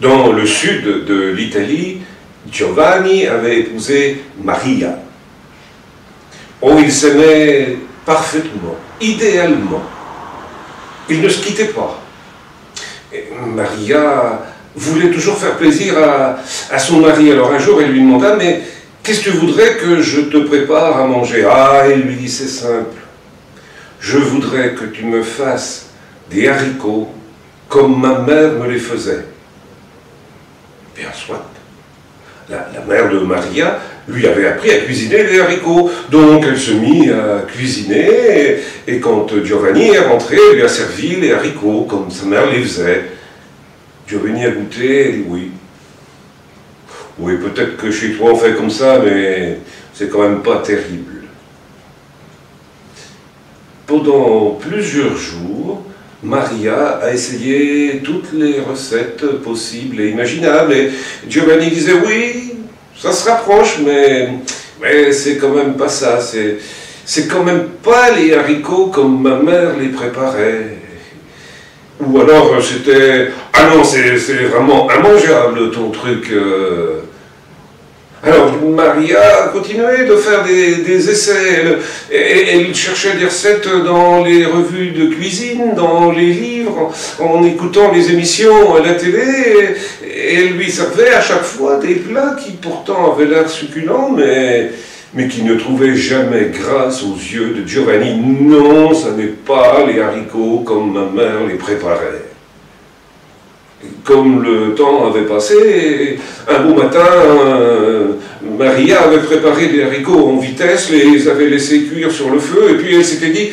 Dans le sud de l'Italie, Giovanni avait épousé Maria. Oh, ils s'aimaient parfaitement, idéalement. Ils ne se quittaient pas. Et Maria voulait toujours faire plaisir à son mari. Alors un jour, elle lui demanda, mais qu'est-ce que tu voudrais que je te prépare à manger? Ah, il lui dit, c'est simple. Je voudrais que tu me fasses des haricots comme ma mère me les faisait. Bien soit. La mère de Maria lui avait appris à cuisiner les haricots. Donc elle se mit à cuisiner et quand Giovanni est rentré, elle lui a servi les haricots comme sa mère les faisait. Giovanni a goûté et dit oui. Oui, peut-être que chez toi on fait comme ça, mais c'est quand même pas terrible. Pendant plusieurs jours, Maria a essayé toutes les recettes possibles et imaginables. Et Giovanni disait, oui, ça se rapproche, mais c'est quand même pas ça. C'est quand même pas les haricots comme ma mère les préparait. Ou alors c'était, ah non, c'est vraiment immangeable ton truc. Alors Maria continuait de faire des essais, elle cherchait des recettes dans les revues de cuisine, dans les livres, en écoutant les émissions à la télé, et elle lui servait à chaque fois des plats qui pourtant avaient l'air succulents, mais qui ne trouvaient jamais grâce aux yeux de Giovanni. Non, ça n'est pas les haricots comme ma mère les préparait. Comme le temps avait passé, un beau matin, Maria avait préparé des haricots en vitesse, les avait laissés cuire sur le feu, et puis elle s'était dit,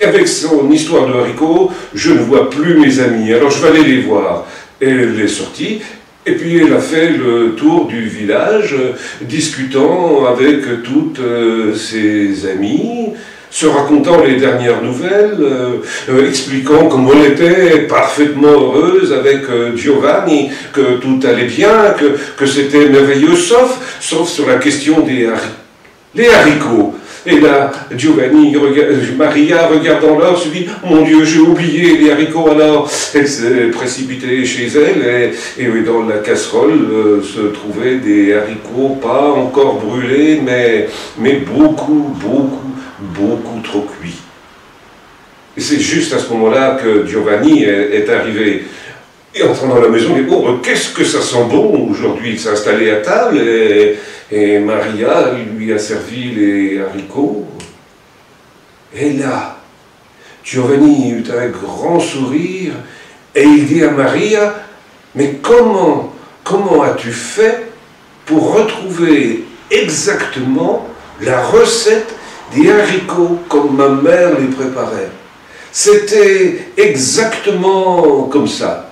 avec son histoire de haricots, je ne vois plus mes amis, alors je vais aller les voir. Et elle est sortie, et puis elle a fait le tour du village, discutant avec toutes ses amies, se racontant les dernières nouvelles, expliquant comment elle était parfaitement heureuse avec Giovanni, que tout allait bien, que c'était merveilleux, sauf sur la question des haricots. Et là, Maria, regardant l'heure, se dit « Mon Dieu, j'ai oublié les haricots !» Alors, elle s'est précipitée chez elle, et dans la casserole se trouvaient des haricots pas encore brûlés, mais beaucoup trop cuits. Et c'est juste à ce moment-là que Giovanni est arrivé. Et entrant dans la maison, il dit « Oh, qu'est-ce que ça sent bon aujourd'hui !» Il s'est installé à table et Maria lui a servi les haricots. Et là, Giovanni eut un grand sourire et il dit à Maria « Mais comment as-tu fait pour retrouver exactement la recette des haricots comme ma mère les préparait? C'était exactement comme ça. »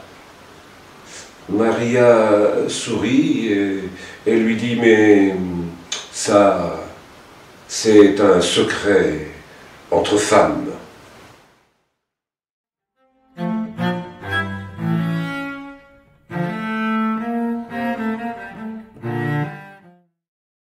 Maria sourit et lui dit « Mais ça, c'est un secret entre femmes. »